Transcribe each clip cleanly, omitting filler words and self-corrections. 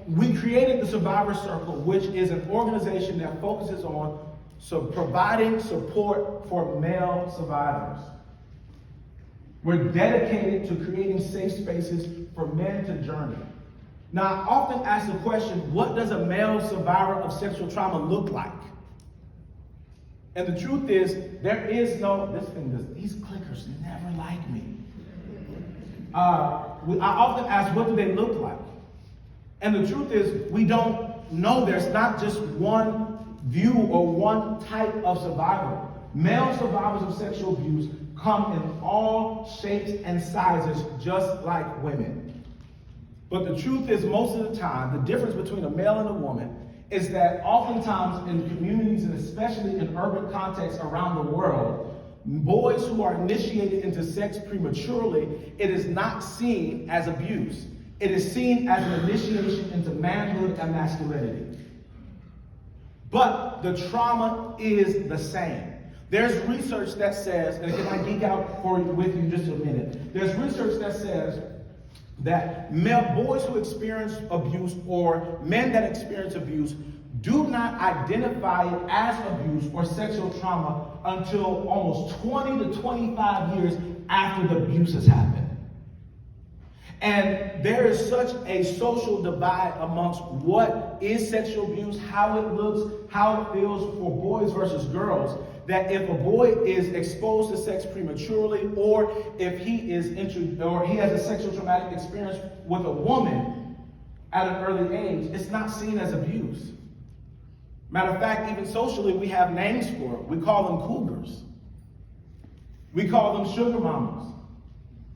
we created the Survivor Circle, which is an organization that focuses on providing support for male survivors. We're dedicated to creating safe spaces for men to journey. Now, I often ask the question, what does a male survivor of sexual trauma look like? And the truth is, there is no, these clickers never like me. I often ask, what do they look like? And the truth is, we don't know. There's not just one view or one type of survivor. Male survivors of sexual abuse come in all shapes and sizes, just like women. But the truth is, most of the time, the difference between a male and a woman is that oftentimes in communities, and especially in urban contexts around the world, boys who are initiated into sex prematurely, it is not seen as abuse. It is seen as an initiation into manhood and masculinity. But the trauma is the same. There's research that says, and can I geek out with you just a minute? There's research that says that boys who experience abuse or men that experience abuse do not identify it as abuse or sexual trauma until almost 20 to 25 years after the abuse has happened. And there is such a social divide amongst what is sexual abuse, how it looks, how it feels for boys versus girls, that if a boy is exposed to sex prematurely, or if he has a sexual traumatic experience with a woman at an early age, it's not seen as abuse. Matter of fact, even socially, we have names for it. We call them cougars. We call them sugar mamas.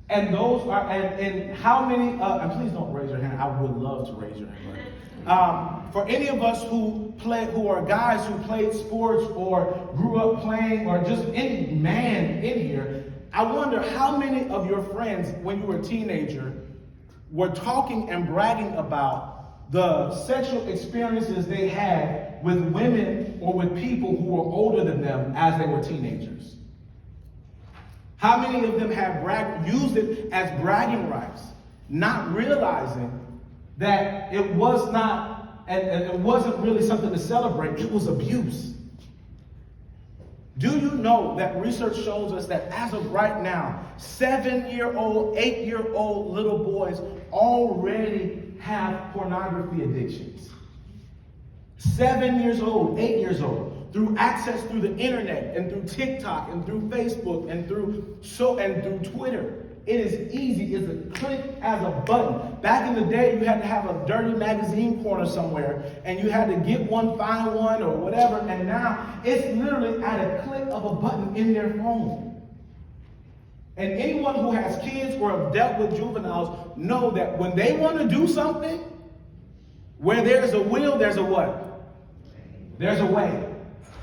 And those are, and how many, and please don't raise your hand, I would love to raise your hand. For any of us who are guys who played sports or grew up playing, or just any man in here, I wonder how many of your friends, when you were a teenager, were talking and bragging about the sexual experiences they had with women or with people who were older than them as they were teenagers. How many of them have used it as bragging rights, not realizing that it was not, and it wasn't really something to celebrate, it was abuse. Do you know that research shows us that as of right now, 7-year-old, 8-year-old little boys already have pornography addictions? 7 years old, 8 years old. Through access through the internet and through TikTok and through Facebook and through Twitter. It is easy. It's a click as a button. Back in the day, you had to have a dirty magazine corner somewhere, and you had to get one, find one, or whatever. And now it's literally at a click of a button in their phone. And anyone who has kids or have dealt with juveniles know that when they want to do something, where there's a will, there's a what? There's a way.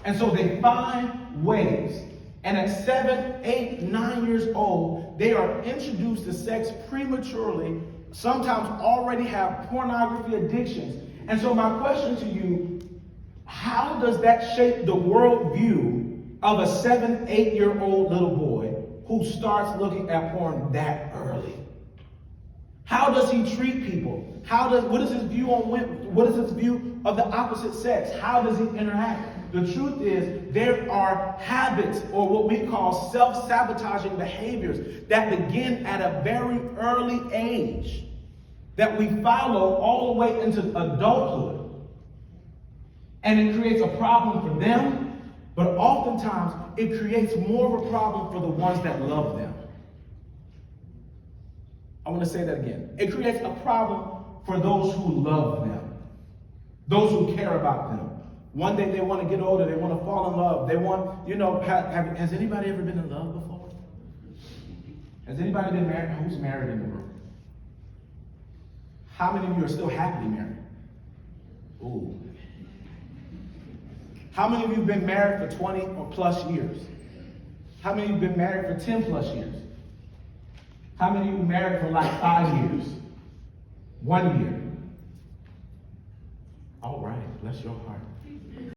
And so they find ways. And at 7, 8, 9 years old, they are introduced to sex prematurely, sometimes already have pornography addictions. And so my question to you, how does that shape the worldview of a 7, 8-year-old little boy who starts looking at porn that early? How does he treat people? What is his view on women? What is his view of the opposite sex? How does he interact? The truth is, there are habits, or what we call self-sabotaging behaviors, that begin at a very early age, that we follow all the way into adulthood. And it creates a problem for them, but oftentimes it creates more of a problem for the ones that love them. I want to say that again. It creates a problem for those who love them, those who care about them. One day they want to get older, they want to fall in love. They want, has anybody ever been in love before? Has anybody been married? Who's married in the room? How many of you are still happily married? Ooh. How many of you have been married for 20 or plus years? How many of you have been married for 10 plus years? How many of you married for like 5 years? 1 year? All right, bless your heart.